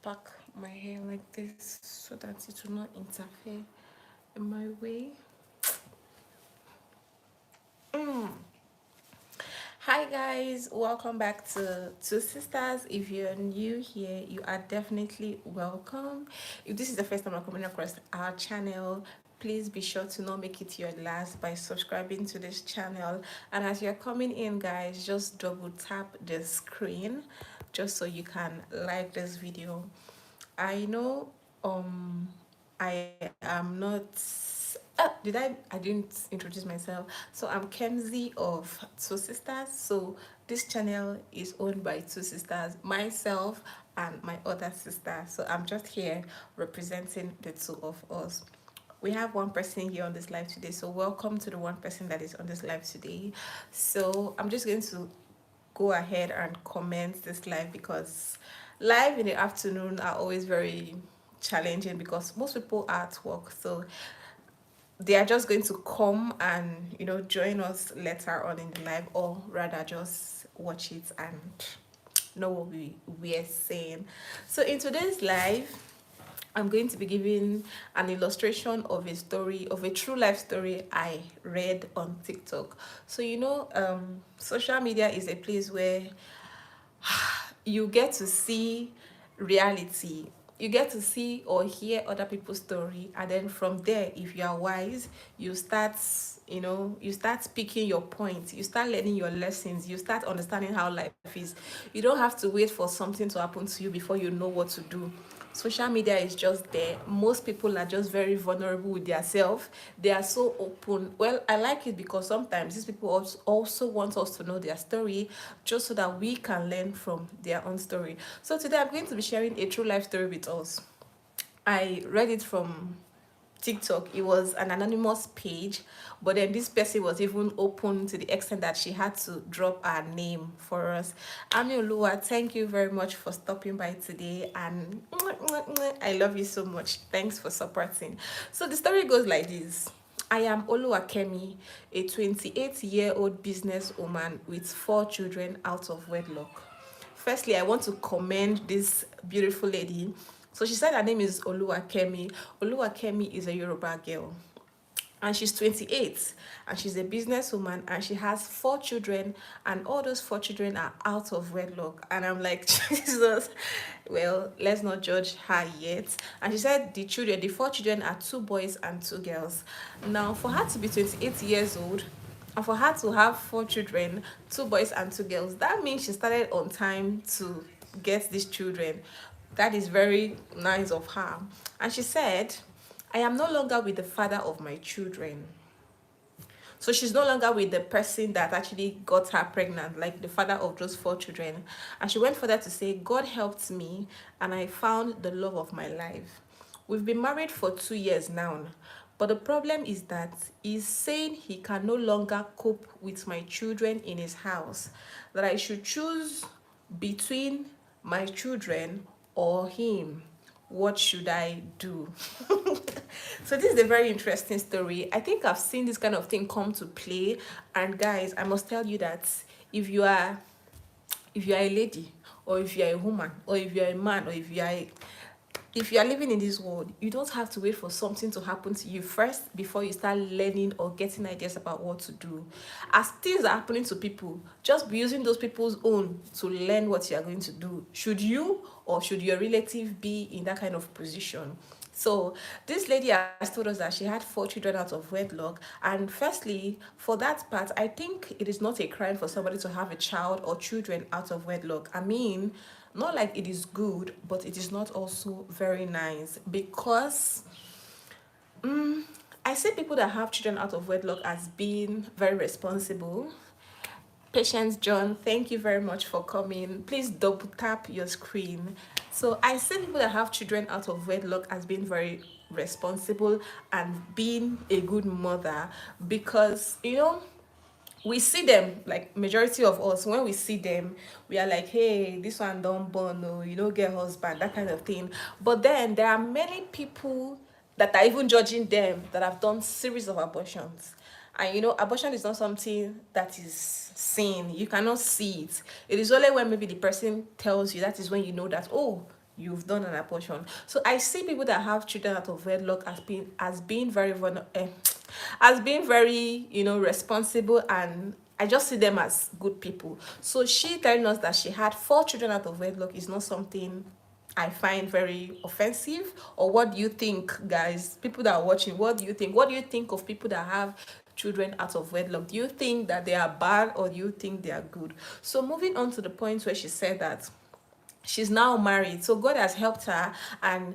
pack my hair like this so that it will not interfere in my way. Mm. Hi guys, welcome back to Two Sisters. If you're new here, you are definitely welcome. If this is the first time I'm coming across our channel, please be sure to not make it your last by subscribing to this channel. And as you're coming in, guys, just double tap the screen just so you can like this video. I know I am not I didn't introduce myself. So I'm Kenzie of Two Sisters. So this channel is owned by Two Sisters, myself and my other sister. So I'm just here representing the two of us. We have one person here on this live today, so welcome to the one person that is on this live today. So I'm just going to go ahead and comment this live because live in the afternoon are always very challenging because most people are at work, so they are just going to come and join us later on in the live, or rather just watch it and know what we are saying. So in today's live, I'm going to be giving an illustration of a story, of a true life story I read on TikTok. So social media is a place where you get to see reality, you get to see or hear other people's story, and then from there, if you are wise, you start speaking your point, you start learning your lessons, you start understanding how life is. You don't have to wait for something to happen to you before you know what to do. Social media is just there. Most people are just very vulnerable with their self. They are so open. Well, I like it because sometimes these people also want us to know their story just so that we can learn from their own story. So today I'm going to be sharing a true life story with us. I read it from TikTok. It was an anonymous page, but then this person was even open to the extent that she had to drop her name for us. Ami Oluwa, thank you very much for stopping by today, and I love you so much. Thanks for supporting. So the story goes like this. I am Oluwakemi, a 28-year-old businesswoman with 4 children out of wedlock. Firstly, I want to commend this beautiful lady. So she said her name is Oluwakemi. Oluwakemi is a Yoruba girl, and she's 28, and she's a businesswoman, and she has 4 children, and all those 4 children are out of wedlock. And I'm like, Jesus. Well, let's not judge her yet. And she said the 4 children are 2 boys and 2 girls. Now, for her to be 28 years old and for her to have 4 children, 2 boys and 2 girls, that means she started on time to get these children. That is very nice of her. And she said, I am no longer with the father of my children. So she's no longer with the person that actually got her pregnant, like the father of those 4 children. And she went further to say, God helped me and I found the love of my life. We've been married for 2 years now. But the problem is that he's saying he can no longer cope with my children in his house, that I should choose between my children or him. What should I do? So this is a very interesting story. I think I've seen this kind of thing come to play. And guys, I must tell you that if you are a lady, or if you are a woman, or if you are a man, or if you are living in this world, you don't have to wait for something to happen to you first before you start learning or getting ideas about what to do. As things are happening to people, just be using those people's own to learn what you are going to do. Should you or should your relative be in that kind of position? So this lady has told us that she had 4 children out of wedlock. And firstly, for that part, I think it is not a crime for somebody to have a child or children out of wedlock. I mean, not like it is good, but it is not also very nice, because I see people that have children out of wedlock as being very responsible. Patience John, thank you very much for coming. Please double tap your screen. So I see people that have children out of wedlock as being very responsible and being a good mother, because we see them, like majority of us, when we see them, we are like, hey, this one don't born, no, you don't get husband, that kind of thing. But then there are many people that are even judging them that have done series of abortions. And abortion is not something that is seen. You cannot see it. It is only when maybe the person tells you, that is when you know that, oh, you've done an abortion. So I see people that have children out of wedlock as being very as being very, responsible, and I just see them as good people. So she telling us that she had 4 children out of wedlock is not something I find very offensive. Or what do you think, guys? People that are watching, what do you think? What do you think of people that have children out of wedlock? Do you think that they are bad, or do you think they are good? So moving on to the point where she said that she's now married, so God has helped her. And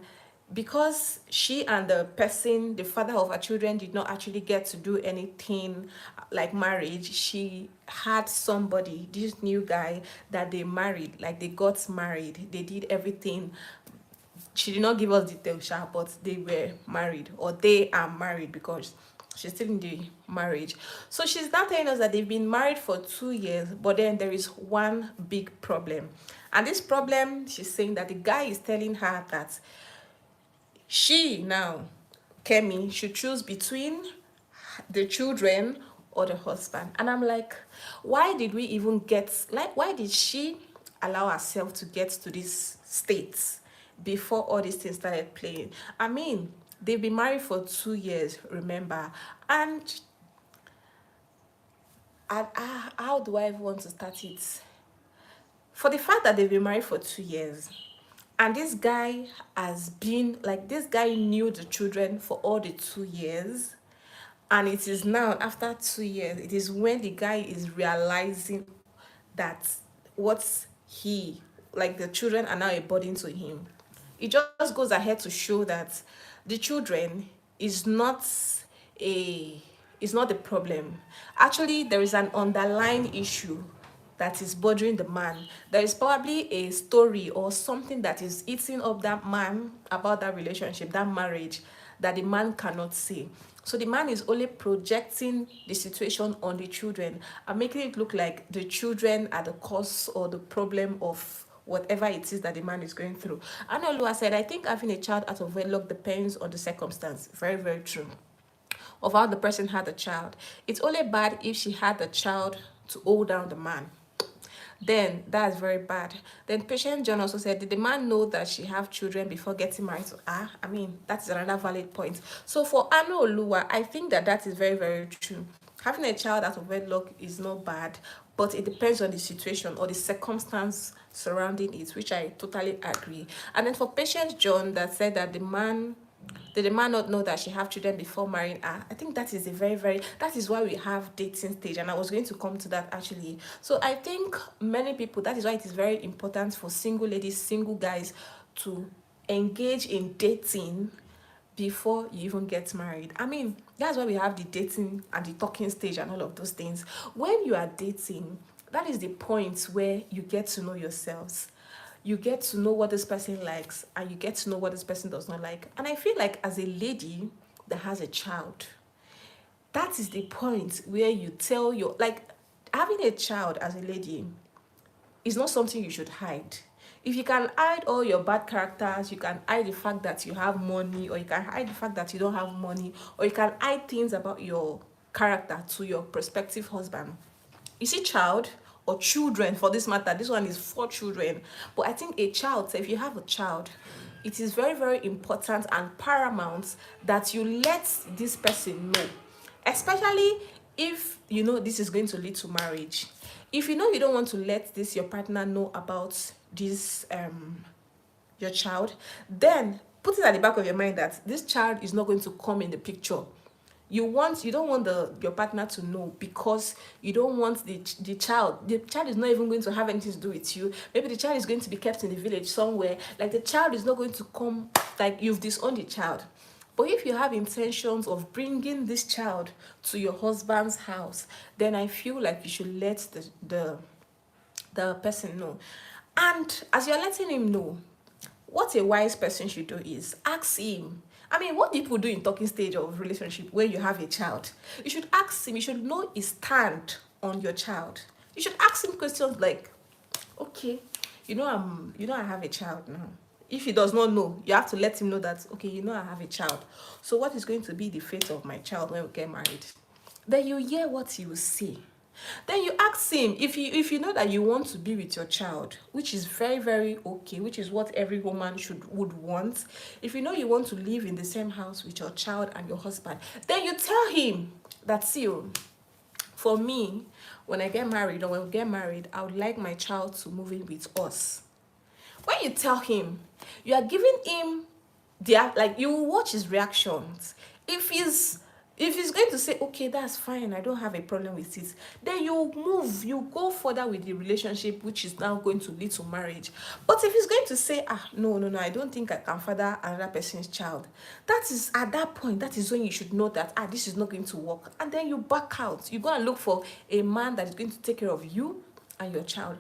because she and the person, the father of her children, did not actually get to do anything like marriage, she had somebody, this new guy, that they married, like they got married, they did everything. She did not give us details, but they were married, or they are married, because she's still in the marriage. So she's now telling us that they've been married for 2 years, but then there is one big problem. And this problem, she's saying that the guy is telling her that she now, Kemi, should choose between the children or the husband. And I'm like, why did we even get, like, why did she allow herself to get to this state before all these things started playing? I mean, they've been married for 2 years, remember? And how do I even want to start it? For the fact that they've been married for 2 years, and this guy has been like, this guy knew the children for all the 2 years, and it is now after 2 years, it is when the guy is realizing that what he, like, the children are now a burden to him. It just goes ahead to show that the children is not a is not the problem. Actually, there is an underlying issue that is bothering the man. There is probably a story or something that is eating up that man about that relationship, that marriage, that the man cannot see. So the man is only projecting the situation on the children and making it look like the children are the cause or the problem of whatever it is that the man is going through. And Olua said, I think having a child out of wedlock depends on the circumstance. Very, very true. Of how the person had a child. It's only bad if she had a child to hold down the man. Then that's very bad. Then patient John also said, did the man know that she have children before getting married to her? I mean, that's another valid point. So for Anu Olua, I think that is very, very true. Having a child out of wedlock is not bad, but it depends on the situation or the circumstance surrounding it, which I totally agree. And then for patient John that said that did the man not know that she have children before marrying her? I think that is a very, very, that is why we have dating stage, and I was going to come to that actually. So I think many people, that is why it is very important for single ladies, single guys to engage in dating before you even get married. I mean, that's why we have the dating and the talking stage and all of those things. When you are dating, that is the point where you get to know yourselves. You get to know what this person likes, and you get to know what this person does not like. And I feel like as a lady that has a child, that is the point where you tell your, like, having a child as a lady is not something you should hide. If you can hide all your bad characters, you can hide the fact that you have money, or you can hide the fact that you don't have money, or you can hide things about your character to your prospective husband. You see, child or children for this matter, this one is for children, but I think a child, so if you have a child, it is very, very important and paramount that you let this person know, especially if you know this is going to lead to marriage. If you know you don't want to let this your partner know about this your child, then put it at the back of your mind that this child is not going to come in the picture. You don't want your partner to know, because you don't want the child is not even going to have anything to do with you. Maybe the child is going to be kept in the village somewhere, like the child is not going to come, like you've disowned the child. But if you have intentions of bringing this child to your husband's house, then I feel like you should let the person know. And as you're letting him know, what a wise person should do is ask him. I mean, what people do in talking stage of relationship when you have a child, you should ask him, you should know his stand on your child. You should ask him questions like, okay, I have a child now. If he does not know, you have to let him know that, okay, I have a child. So what is going to be the fate of my child when we get married? Then you hear what he will say. Then you ask him, if you know that you want to be with your child, which is very, very okay, which is what every woman would want. If you know you want to live in the same house with your child and your husband, then you tell him that, see, oh, for me, when I get married, or when we get married, I would like my child to move in with us. When you tell him, you are giving him like, you will watch his reactions. If he's going to say, okay, that's fine, I don't have a problem with it, then you go further with the relationship, which is now going to lead to marriage. But if he's going to say, no, no, no, I don't think I can father another person's child, that is, at that point, that is when you should know that, this is not going to work, and then you back out. You go and look for a man that is going to take care of you and your child.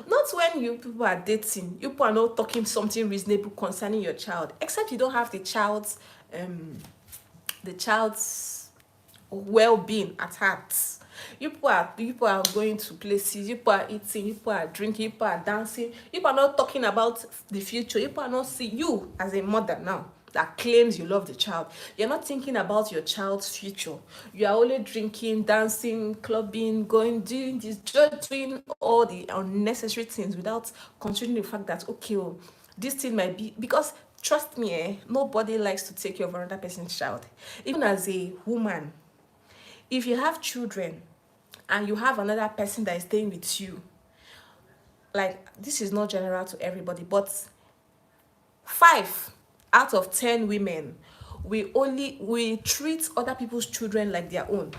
Not when you people are dating, you people are not talking something reasonable concerning your child, except you don't have the child's well-being at heart. You people are going to places, you people are eating, you people are drinking, you people are dancing, you people are not talking about the future. You people are not see you as a mother now that claims you love the child. You're not thinking about your child's future. You are only drinking, dancing, clubbing, going, doing this, just doing all the unnecessary things without considering the fact that, okay, oh, this thing might be, because trust me, nobody likes to take care of another person's child. Even as a woman, if you have children and you have another person that is staying with you, like, this is not general to everybody, but 5 out of 10 women, we treat other people's children like their own.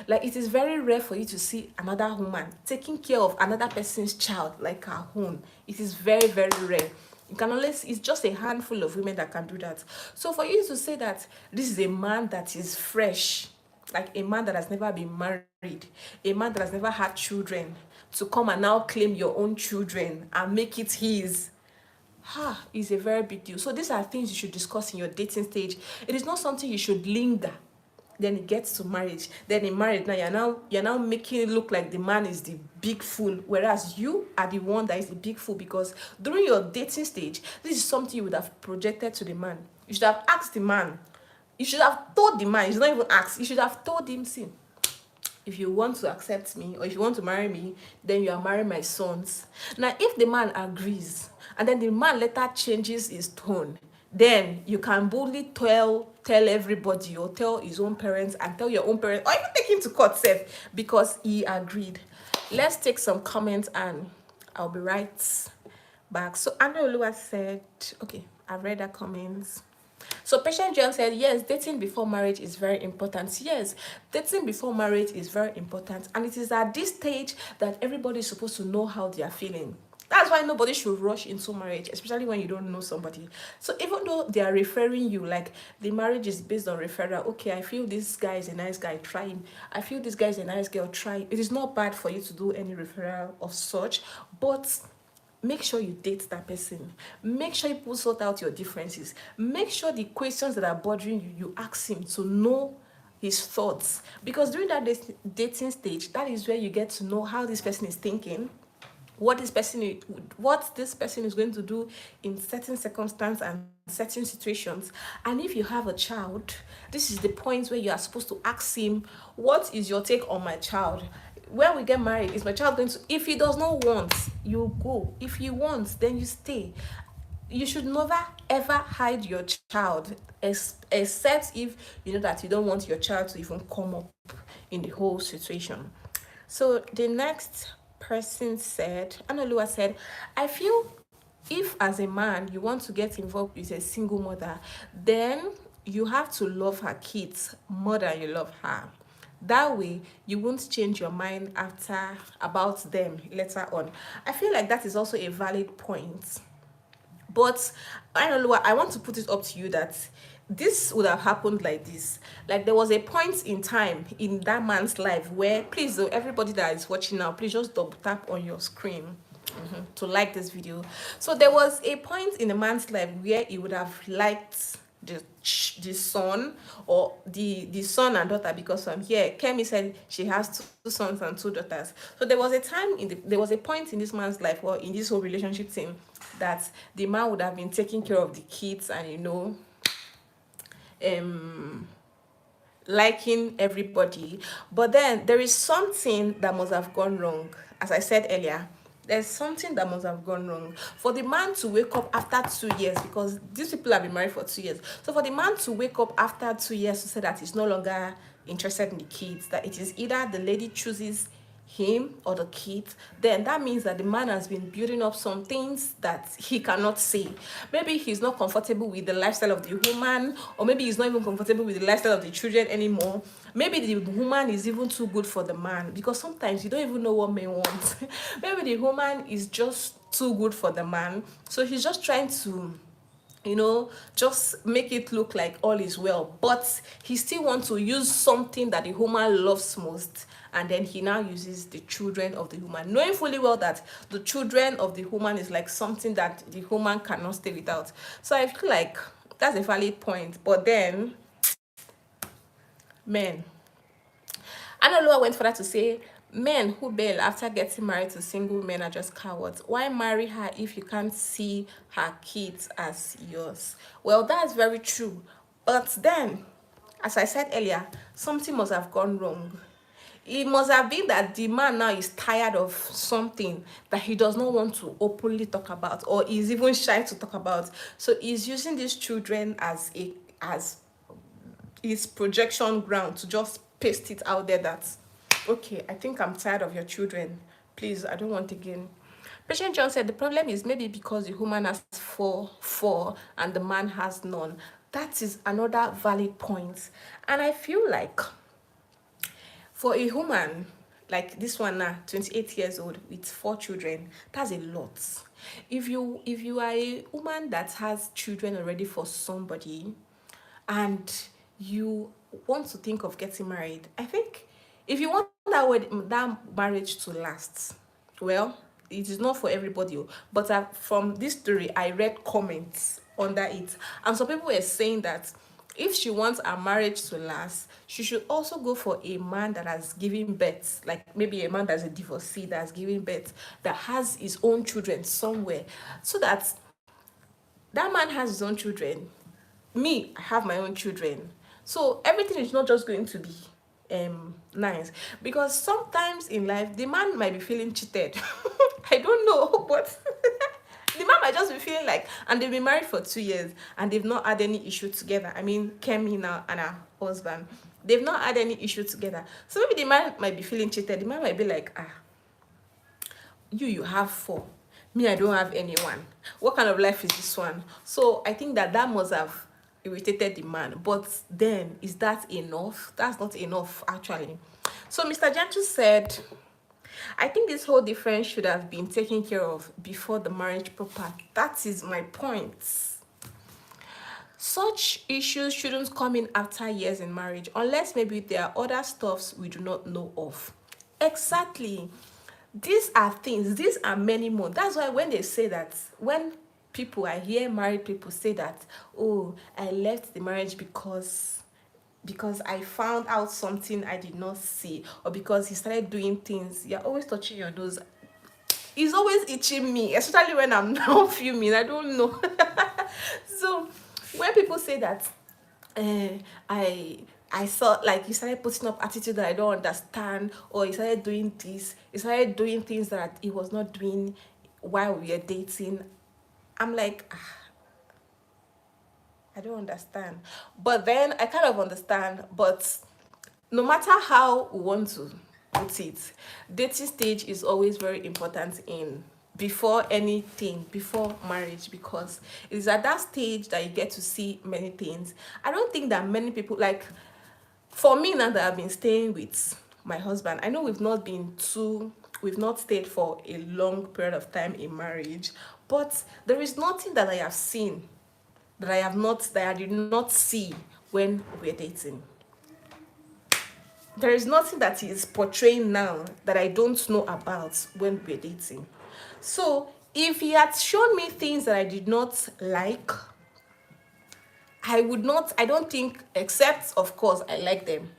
Like, it is very rare for you to see another woman taking care of another person's child like her own. It is very, very rare. You can only it's just a handful of women that can do that. So for you to say that this is a man that is fresh, like a man that has never been married, a man that has never had children, to come and now claim your own children and make it his, is a very big deal. So these are things you should discuss in your dating stage. It is not something you should linger. Then it gets to marriage. Then in marriage, now you're now making it look like the man is the big fool, whereas you are the one that is the big fool, because during your dating stage, this is something you would have projected to the man. You should have asked the man. You should have told the man. You should not even ask. You should have told him, see, if you want to accept me, or if you want to marry me, then you are marrying my sons. Now, if the man agrees, and then the man later changes his tone, then you can boldly tell everybody, or tell his own parents, and tell your own parents, or even take him to court safe, because he agreed. Let's take some comments and I'll be right back. So Oluwa said, okay, I've read that comments. So Patient John said, yes, dating before marriage is very important. Yes, dating before marriage is very important. And it is at this stage that everybody is supposed to know how they are feeling. That's why nobody should rush into marriage, especially when you don't know somebody. So even though they are referring you, like the marriage is based on referral, okay, I feel this guy is a nice guy, try him. I feel this guy is a nice girl, try him. It is not bad for you to do any referral of such, but make sure you date that person. Make sure you sort out your differences. Make sure the questions that are bothering you, you ask him to know his thoughts. Because during that dating stage, that is where you get to know how this person is thinking, what this person is going to do in certain circumstances and certain situations. And if you have a child, this is the point where you are supposed to ask him, what is your take on my child? When we get married, is my child going to, if he does not want, you go. If he wants, then you stay. You should never ever hide your child, except if you know that you don't want your child to even come up in the whole situation. So the next person said, Analua said, I feel if as a man you want to get involved with a single mother, then you have to love her kids more than you love her. That way you won't change your mind about them later on. I feel like that is also a valid point. But I want to put it up to you that this would have happened like this. Like, there was a point in time in that man's life where, please, though, everybody that is watching now, please just double tap on your screen to like this video. So there was a point in a man's life where he would have liked the son, or the son and daughter, because here Kemi said she has 2 sons and 2 daughters. So there was a time there was a point in this man's life, or in this whole relationship thing, that the man would have been taking care of the kids, and liking everybody, but then there is something that must have gone wrong. As I said earlier, there's something that must have gone wrong for the man to wake up after 2 years, because these people have been married for 2 years. So for the man to wake up after 2 years to say that he's no longer interested in the kids, that it is either the lady chooses him or the kids, then that means that the man has been building up some things that he cannot say. Maybe he's not comfortable with the lifestyle of the woman, or maybe he's not even comfortable with the lifestyle of the children anymore. Maybe the woman is even too good for the man, because sometimes you don't even know what men want. Maybe the woman is just too good for the man, so he's just trying to, just make it look like all is well, but he still wants to use something that the woman loves most, and then he now uses the children of the woman, knowing fully well that the children of the woman is like something that the woman cannot stay without. So I feel like that's a valid point. But then, men, Analua went further to say, men who bail after getting married to single men are just cowards. Why marry her if you can't see her kids as yours? Well, that's very true. But then, as I said earlier, something must have gone wrong. It must have been that the man now is tired of something that he does not want to openly talk about, or is even shy to talk about. So he's using these children as his projection ground to just paste it out there that, okay, I think I'm tired of your children. Please, I don't want again. Patient John said the problem is maybe because the woman has four and the man has none. That is another valid point. And I feel like for a woman like this one now, 28 years old with 4 children, that's a lot. If you are a woman that has children already for somebody, and you want to think of getting married, I think if you want that marriage to last, well, it is not for everybody. But from this story, I read comments under it, and some people were saying that if she wants a marriage to last, she should also go for a man that has given birth, like maybe a man that's a divorcee that has given birth, that has his own children somewhere, so that that man has his own children. Me, I have my own children. So everything is not just going to be nice, because sometimes in life the man might be feeling cheated. I don't know, but the man might just be feeling like, and they've been married for 2 years and they've not had any issue together. I mean, Kemi now and her husband, they've not had any issue together. So maybe the man might be feeling cheated. The man might be like, you have 4, me, I don't have anyone. What kind of life is this one? So I think that must have irritated the man. But then, is that enough? That's not enough, actually. So Mr. Gentle said, I think this whole difference should have been taken care of before the marriage proper. That is my point. Such issues shouldn't come in after years in marriage, unless maybe there are other stuffs we do not know of. Exactly. These are things, these are many more. That's why when they say that, when I hear married people say that, oh, I left the marriage because I found out something I did not see, or because he started doing things, you're always touching your nose. It's always itching me, especially when I'm now fuming. I don't know. So when people say that, I saw, like, he started putting up attitude that I don't understand, or he started doing this, he started doing things that he was not doing while we were dating, I'm like, I don't understand. But then I kind of understand. But no matter how we want to put it, dating stage is always very important before anything, before marriage, because it is at that stage that you get to see many things. I don't think that many people, like, for me now that I've been staying with my husband, I know we've not stayed for a long period of time in marriage, but there is nothing that I have seen that I did not see when we're dating. There is nothing that he is portraying now that I don't know about when we're dating. So if he had shown me things that I did not like, I don't think, except of course I like them.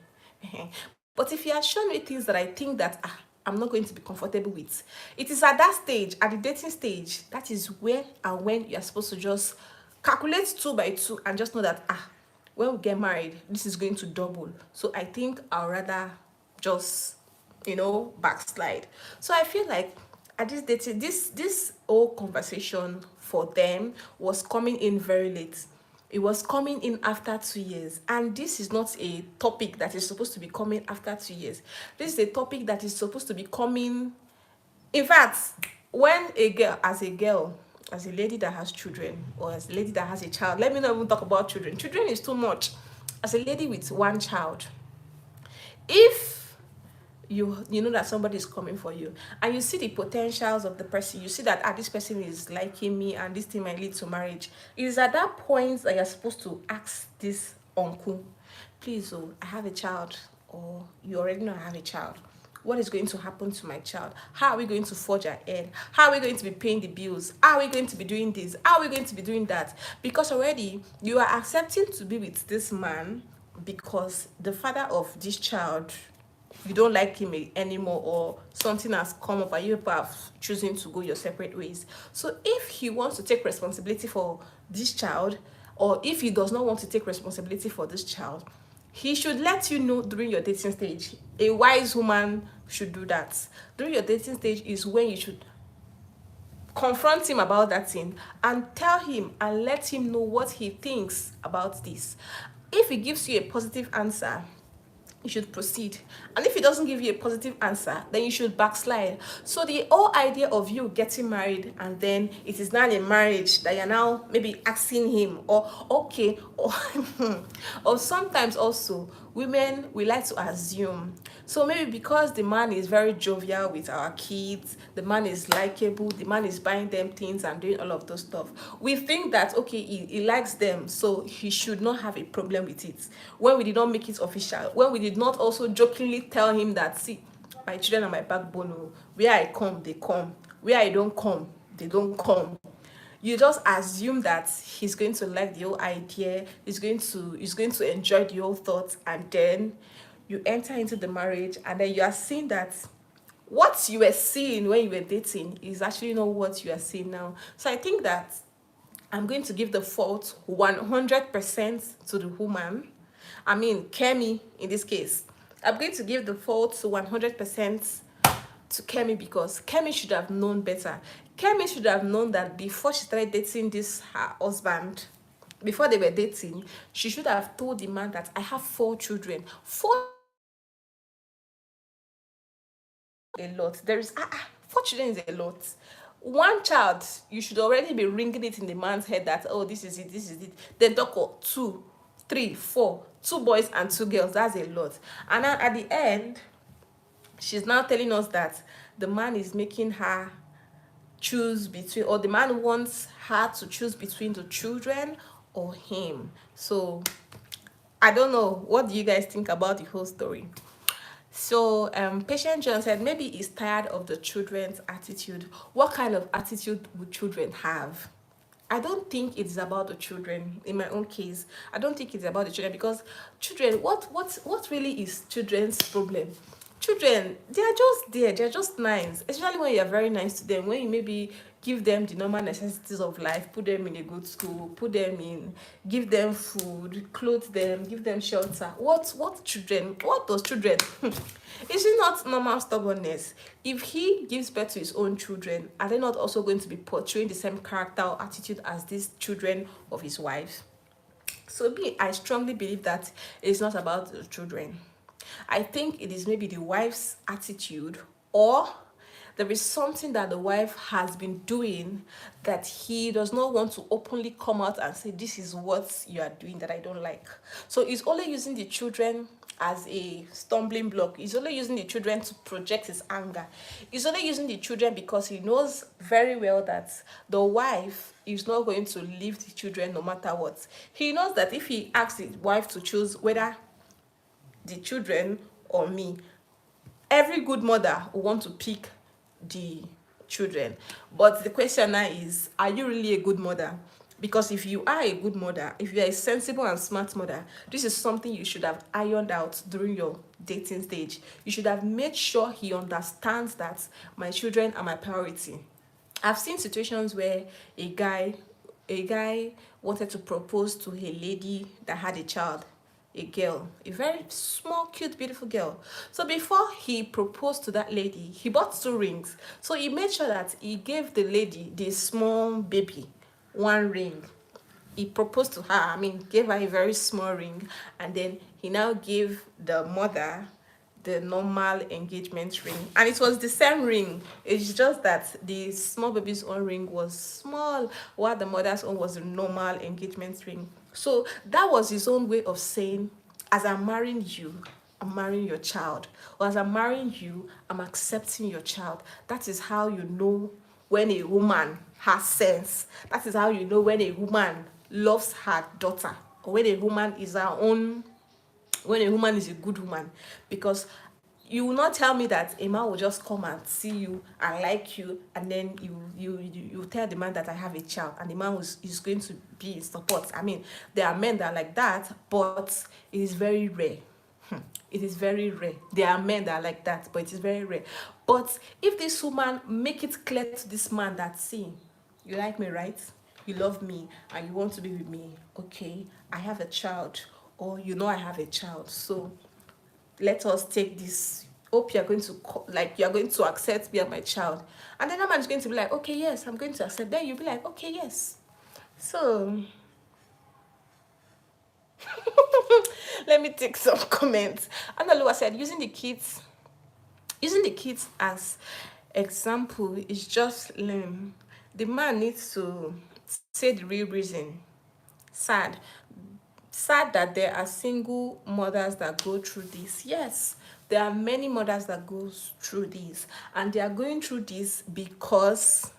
But if he has shown me things that I think that I'm not going to be comfortable with, it is at that stage, at the dating stage, that is where and when you're supposed to just calculate 2 by 2 and just know that when we get married, this is going to double. So I think I'll rather just, backslide. So I feel like at this dating, this whole conversation for them was coming in very late. It was coming in after 2 years, and this is not a topic that is supposed to be coming after 2 years. This is a topic that is supposed to be coming. In fact, when a girl, as a lady that has children, or as a lady that has a child, let me not even talk about children. Children is too much. As a lady with one child, if you know that somebody is coming for you, and you see the potentials of the person, you see that this person is liking me and this thing might lead to marriage, it is at that point that you're supposed to ask this uncle, please, oh, I have a child, or you already know I have a child. What is going to happen to my child? How are we going to forge ahead? How are we going to be paying the bills? How are we going to be doing this? How are we going to be doing that? Because already you are accepting to be with this man because the father of this child, you don't like him anymore, or something has come up and you have choosing to go your separate ways. So if he wants to take responsibility for this child, or if he does not want to take responsibility for this child, he should let you know during your dating stage. A wise woman should do that. During your dating stage is when you should confront him about that thing and tell him and let him know what he thinks about this. If he gives you a positive answer, you should proceed. And if he doesn't give you a positive answer, then you should backslide. So the whole idea of you getting married and then it is now a marriage that you're now maybe asking him, or okay, or or sometimes also women, we like to assume. So maybe because the man is very jovial with our kids, the man is likable, the man is buying them things and doing all of those stuff, we think that okay, he likes them, so he should not have a problem with it. When we did not make it official, when we did not also jokingly tell him that, see, my children are my backbone, oh, where I come they come, where I don't come they don't come, you just assume that he's going to like the whole idea, he's going to enjoy the whole thought, and then you enter into the marriage, and then you are seeing that what you were seeing when you were dating is actually not what you are seeing now. So I think that I'm going to give the fault 100% to the woman. I mean, Kemi in this case. I'm going to give the fault to 100% to Kemi, because Kemi should have known better. Kemi should have known that before she started dating this her husband, before they were dating, she should have told the man that I have 4 children. A lot. There is 4 children is a lot. One child, you should already be ringing it in the man's head that, oh, this is it, this is it. Then talk of 2, 3, 4, 2 boys and 2 girls. That's a lot. And then at the end, she's now telling us that the man is making her choose between, or the man wants her to choose between the children or him. So I don't know, what do you guys think about the whole story? So Patient John said maybe he's tired of the children's attitude. What kind of attitude would children have? I don't think it's about the children. In my own case, I don't think it's about the children, because children, what really is children's problem? Children, they are just there, they're just nice, especially when you're very nice to them, when you maybe give them the normal necessities of life, put them in a good school, put them in, give them food, clothe them, give them shelter. What children, what does children is it not normal stubbornness? If he gives birth to his own children, are they not also going to be portraying the same character or attitude as these children of his wife? So me, I strongly believe that it's not about the children. I think it is maybe the wife's attitude, or there is something that the wife has been doing that he does not want to openly come out and say, this is what you are doing that I don't like. So he's only using the children as a stumbling block. He's only using the children to project his anger. He's only using the children because he knows very well that the wife is not going to leave the children no matter what. He knows that if he asks his wife to choose whether the children or me, every good mother will want to pick the children. But the question now is, are you really a good mother? Because if you are a good mother, if you are a sensible and smart mother, this is something you should have ironed out during your dating stage. You should have made sure he understands that my children are my priority. I've seen situations where a guy a guy wanted to propose to a lady that had a child, a girl, a very small, cute, beautiful girl. So before he proposed to that lady, he bought 2 rings. So he made sure that he gave the lady, the small baby, 1 ring. He proposed to her, I mean, gave her a very small ring, and then he now gave the mother the normal engagement ring, and it was the same ring. It's just that the small baby's own ring was small, while the mother's own was a normal engagement ring. So that was his own way of saying, as I'm marrying you, I'm marrying your child, or as I'm marrying you, I'm accepting your child. That is how you know when a woman has sense. That is how you know when a woman loves her daughter, or when a woman is her own, when a woman is a good woman. Because you will not tell me that a man will just come and see you and like you, and then you tell the man that I have a child, and the man is going to be in support. I mean, there are men that are like that, but it is very rare. It is very rare. There are men that are like that, but it is very rare. But if this woman make it clear to this man that, see, you like me, right? You love me and you want to be with me. Okay, I have a child, or you know I have a child. So let us take this. Hope you're going to like, you're going to accept me and my child. And then that man is going to be like, okay, yes, I'm going to accept. Then you'll be like, okay, yes. So let me take some comments. Analua said, using the kids as example is just lame. The man needs to say the real reason. Sad. Sad that there are single mothers that go through this. Yes, there are many mothers that go through this, and they are going through this because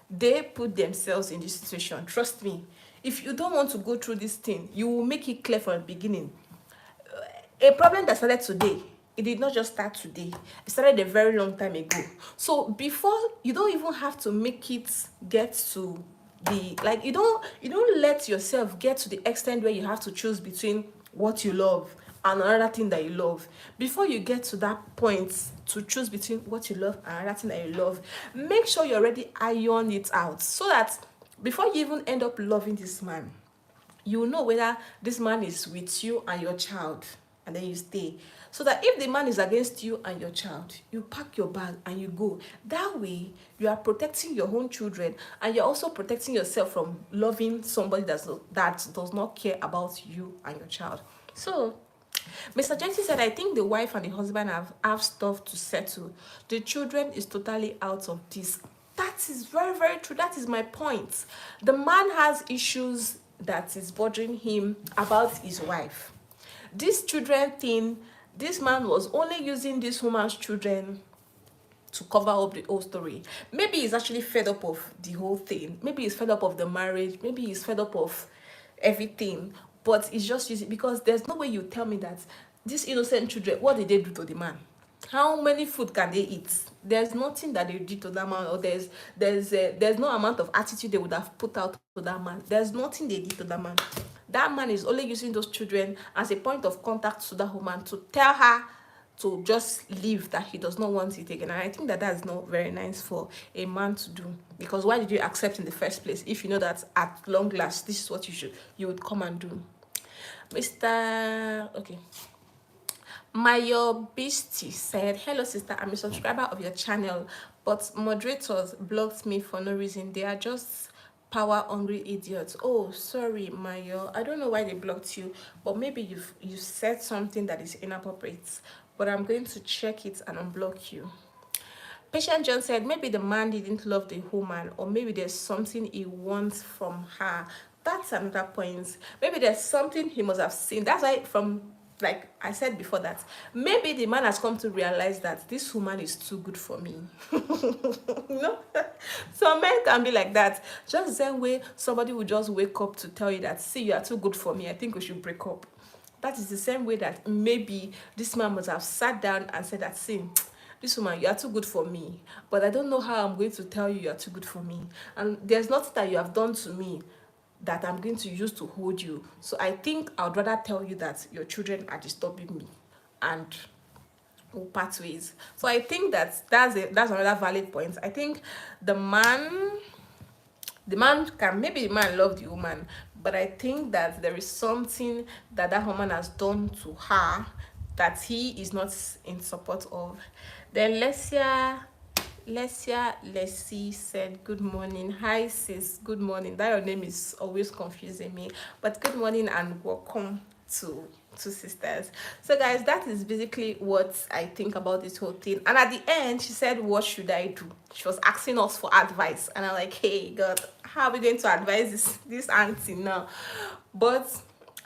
they put themselves in this situation. Trust me, if you don't want to go through this thing, you will make it clear from the beginning. A problem that started today, it did not just start today. It started a very long time ago. So before, you don't even have to make it get to the, like, you don't let yourself get to the extent where you have to choose between what you love and another thing that you love. Before you get to that point to choose between what you love and another thing that you love, make sure you already iron it out, so that before you even end up loving this man, you know whether this man is with you and your child, and then you stay. So that if the man is against you and your child, you pack your bag and you go. That way you are protecting your own children, and you're also protecting yourself from loving somebody that does not care about you and your child. So Mr. Jensen said, I think the wife and the husband have stuff to settle. The children is totally out of this. That is very, very true. That is my point. The man has issues that is bothering him about his wife. This children thing, this man was only using this woman's children to cover up the whole story. Maybe he's actually fed up of the whole thing. Maybe he's fed up of the marriage. Maybe he's fed up of everything. But it's just using, because there's no way you tell me that these innocent children, what did they do to the man? How many food can they eat? There's nothing that they did to that man, or there's no amount of attitude they would have put out to that man. There's nothing they did to that man. That man is only using those children as a point of contact to that woman to tell her to just leave, that he does not want it again. And I think that that's not very nice for a man to do, because why did you accept in the first place if you know that at long last this is what you would come and do? Mr. Okay. Mayo Beastie said, hello sister, I'm a subscriber of your channel, but moderators blocked me for no reason. They are just power hungry idiots. Oh, sorry, Mayo. I don't know why they blocked you, but maybe you said something that is inappropriate. But I'm going to check it and unblock you. Patient John said, maybe the man didn't love the woman, or maybe there's something he wants from her. That's another point. Maybe there's something he must have seen. That's why, from like I said before, that maybe the man has come to realize that this woman is too good for me. No, some men can be like that. Just the same way somebody will just wake up to tell you that, see, you are too good for me, I think we should break up. That is the same way that maybe this man must have sat down and said that, see, this woman, you are too good for me, but I don't know how I'm going to tell you are too good for me, and there's nothing that you have done to me that I'm going to use to hold you. So I think I'd rather tell you that your children are disturbing me, and will part ways. So I think that's another valid point. I think the man the man can, maybe the man love the woman, but I think that there is something that that woman has done to her that he is not in support of. Then Lesia said, "Good morning. Hi sis, good morning." That your name is always confusing me. But good morning and welcome to Two Sisters. So guys, that is basically what I think about this whole thing. And at the end, she said, "What should I do?" She was asking us for advice. And I'm like, hey God, how are we going to advise this auntie now? But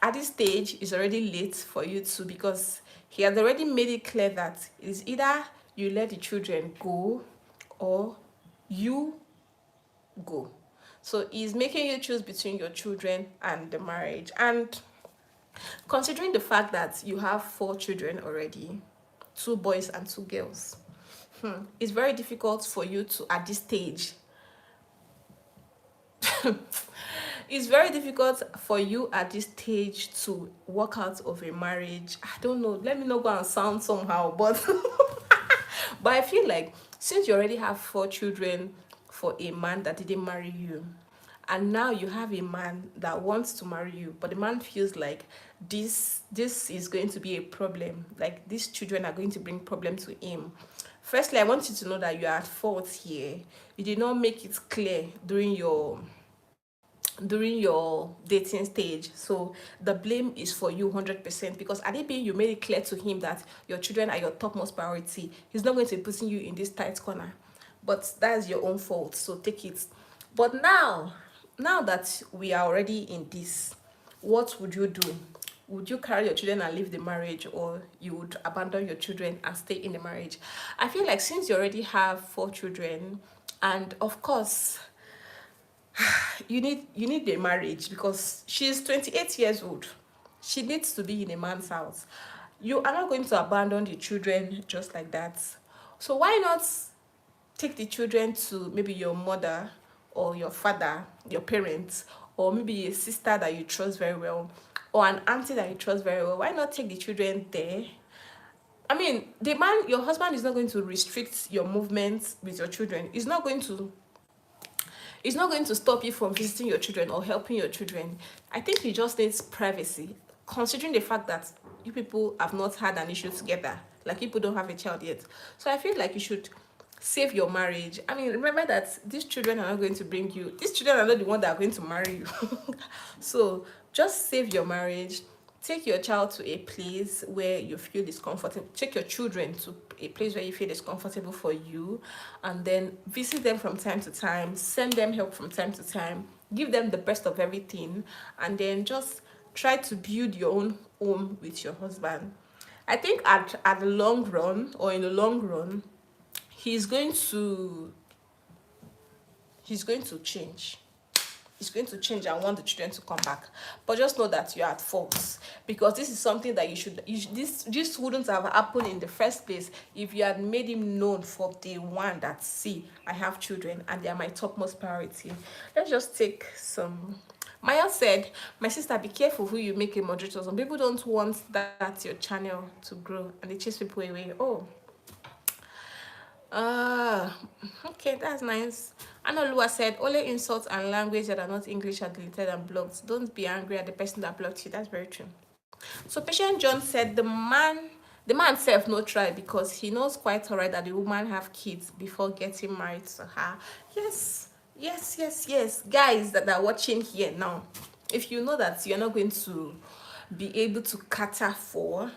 at this stage, it's already late for you to, because he has already made it clear that it's either you let the children go or you go. So he's making you choose between your children and the marriage. And considering the fact that you have 4 children already, 2 boys and 2 girls, it's very difficult for you to, at this stage, it's very difficult for you at this stage to walk out of a marriage. I don't know, let me not go and sound somehow, but but I feel like since you already have 4 children for a man that didn't marry you, and now you have a man that wants to marry you, but the man feels like this is going to be a problem, like these children are going to bring problem to him. Firstly, I want you to know that you are at fault here. You did not make it clear during your dating stage, so the blame is for you 100%, because at it being you made it clear to him that your children are your topmost priority. He's not going to be putting you in this tight corner, but that's your own fault, so take it. But now that we are already in this, what would you do? Would you carry your children and leave the marriage, or you would abandon your children and stay in the marriage? I feel like since you already have 4 children, and of course you need a marriage, because she's 28 years old, she needs to be in a man's house. You are not going to abandon the children just like that. So why not take the children to maybe your mother or your father, your parents, or maybe a sister that you trust very well, or an auntie that you trust very well? Why not take the children there? I mean, the man, your husband, is not going to restrict your movements with your children. It's not going to stop you from visiting your children or helping your children. I think he just needs privacy, considering the fact that you people have not had an issue together. Like, people don't have a child yet. So I feel like you should save your marriage. I mean, remember that these children are not going to bring you, these children are not the one that are going to marry you. So just save your marriage. Take your child to a place where you feel is comfortable. Take your children to a place where you feel is comfortable for you, and then visit them from time to time. Send them help from time to time. Give them the best of everything, and then just try to build your own home with your husband. I think at the long run, or in the long run, he's going to he's going to change. He's going to change and want the children to come back. But just know that you're at fault, because this is something that this wouldn't have happened in the first place if you had made him known for day one that, see, I have children and they are my topmost priority. Let's just take some. Maya said, "My sister, be careful who you make a moderator. Some people don't want that your channel to grow and they chase people away." Oh, okay, that's nice. Anolua said, "Only insults and language that are not English are deleted and blocked. Don't be angry at the person that blocked you." That's very true. So Patient John said, the man self no try, because he knows quite alright that the woman have kids before getting married to her. Yes. Guys that are watching here now, if you know that you're not going to be able to cater for,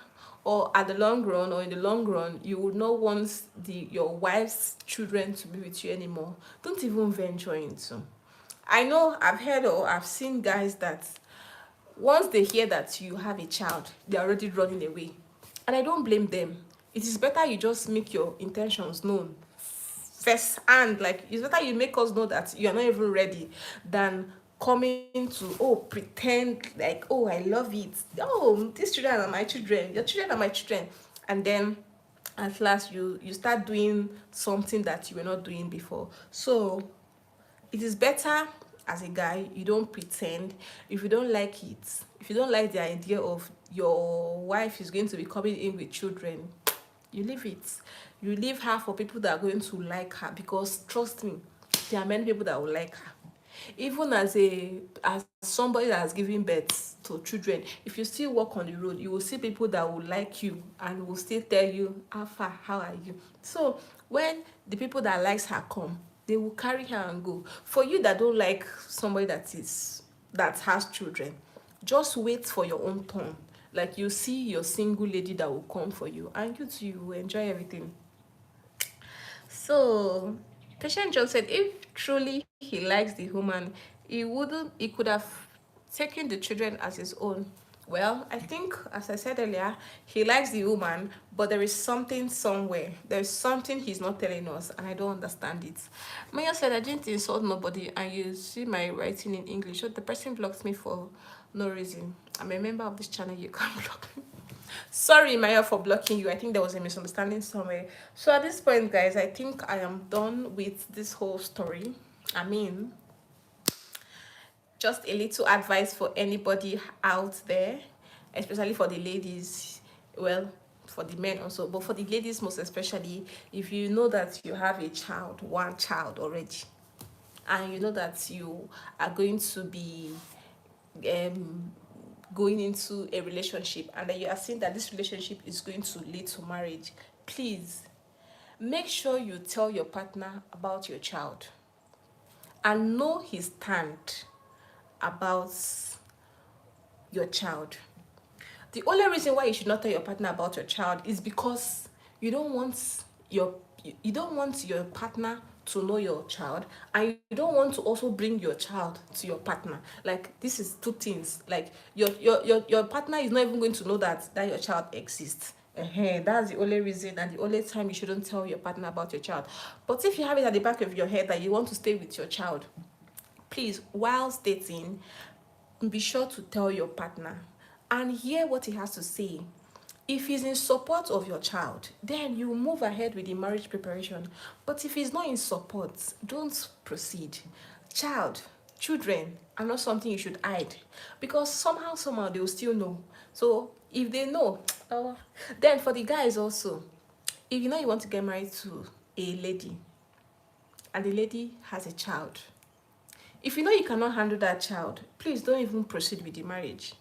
or at the long run, or in the long run, you would not want your wife's children to be with you anymore, don't even venture into. I know I've heard or I've seen guys that once they hear that you have a child, they're already running away. And I don't blame them. It is better you just make your intentions known first, and like, it's better you make us know that you're not even ready, than coming to, oh, pretend like, oh, I love it, oh, these children are my children, your children are my children, and then at last you start doing something that you were not doing before. So it is better, as a guy, you don't pretend. If you don't like the idea of your wife is going to be coming in with children, You leave it. You leave her for people that are going to like her, because trust me, there are many people that will like her. Even as somebody that has given birth to children, if you still walk on the road, you will see people that will like you and will still tell you, Alpha, how are you? So when the people that likes her come, they will carry her and go. For you that don't like somebody that has children, just wait for your own turn. Like, you see your single lady that will come for you, and you too, you will enjoy everything. So, Patient John said if truly he likes the woman, he could have taken the children as his own. Well, I think, as I said earlier, he likes the woman, but there is something somewhere. There's something he's not telling us, and I don't understand it. Maya said, I didn't insult nobody, and you see my writing in English. So the person blocked me for no reason. I'm a member of this channel, you can't block me. Sorry, Maya, for blocking you. I think there was a misunderstanding somewhere. So at this point, guys, I think I am done with this whole story. I mean, just a little advice for anybody out there, especially for the ladies. Well, for the men also, but for the ladies most especially, if you know that you have a child, one child already, and you know that you are going to be um going into a relationship, and then you are seeing that this relationship is going to lead to marriage, please make sure you tell your partner about your child and know his stand about your child. The only reason why you should not tell your partner about your child is because you don't want your you don't want your partner to know your child, and you don't want to also bring your child to your partner. Like, this is two things. Like, your partner is not even going to know that your child exists. That's the only reason and the only time you shouldn't tell your partner about your child. But if you have it at the back of your head that you want to stay with your child, please, while dating, be sure to tell your partner and hear what he has to say. If he's in support of your child, then you move ahead with the marriage preparation. But if he's not in support, don't proceed. Children are not something you should hide, because somehow they will still know. So if they know, then for the guys also, if you know you want to get married to a lady and the lady has a child, if you know you cannot handle that child, please don't even proceed with the marriage.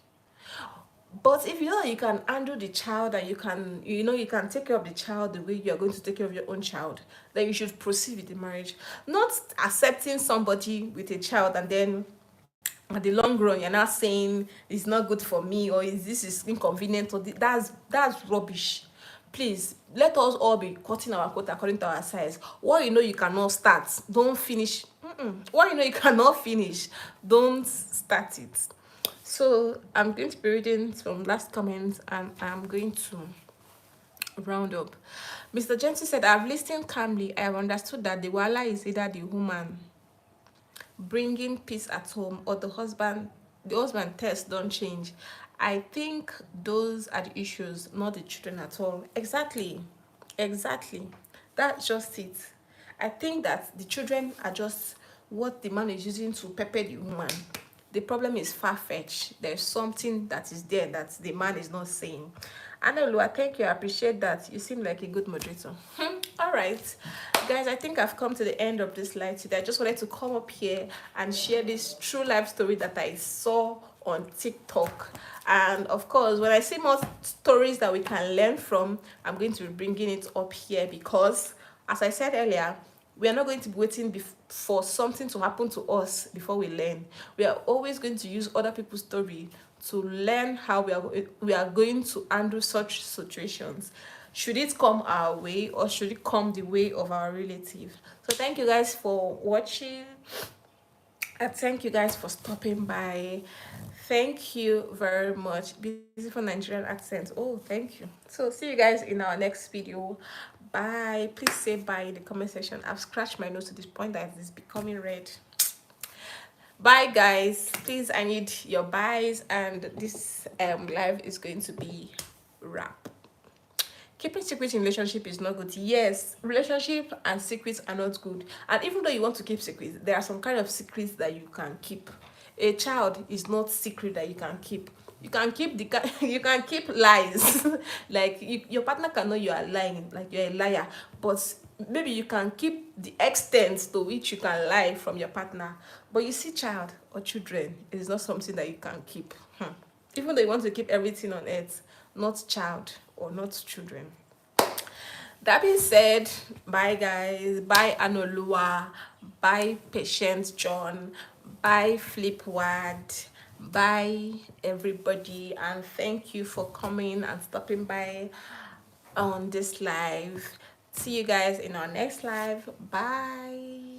But if you know you can handle the child and you can take care of the child the way you are going to take care of your own child, then you should proceed with the marriage. Not accepting somebody with a child and then at the long run you're not saying it's not good for me, or this is inconvenient, or that's rubbish. Please, let us all be cutting our coat according to our size. What you know you cannot start, don't finish. What you know you cannot finish, don't start it. So I'm going to be reading some last comments, and I'm going to round up. Mr. Jensen said, I've listened calmly. I have understood that the wala is either the woman bringing peace at home, or the husband test don't change. I think those are the issues, not the children at all. Exactly. That's just it. I think that the children are just what the man is using to pepper the woman. The problem is far-fetched. There's something that is there that the man is not saying. Anna, thank you. I appreciate that. You seem like a good moderator. All right, guys, I think I've come to the end of this live today. I just wanted to come up here and share this true life story that I saw on TikTok. And of course, when I see more stories that we can learn from, I'm going to be bringing it up here, because, as I said earlier, we are not going to be waiting for something to happen to us before we learn. We are always going to use other people's story to learn how we are going to handle such situations. Should it come our way, or should it come the way of our relative? So thank you guys for watching. And thank you guys for stopping by. Thank you very much. Beautiful Nigerian accent. Oh, thank you. So see you guys in our next video. Bye. Please say bye in the comment section. I've scratched my nose to this point that it's becoming red. Bye, guys. Please, I need your buys, and this live is going to be wrap. Keeping secrets in relationship is not good. Yes, relationship and secrets are not good. And even though you want to keep secrets, there are some kind of secrets that you can keep. A child is not secret that you can keep. You can keep you can keep lies. Like your partner can know you are lying, like you're a liar, but maybe you can keep the extent to which you can lie from your partner. But you see, child or children, it is not something that you can keep. Even though you want to keep everything on earth, not child or not children. That being said, bye guys, bye Anolua, bye Patient John, bye Flipward, bye everybody, and thank you for coming and stopping by on this live. See you guys in our next live. Bye.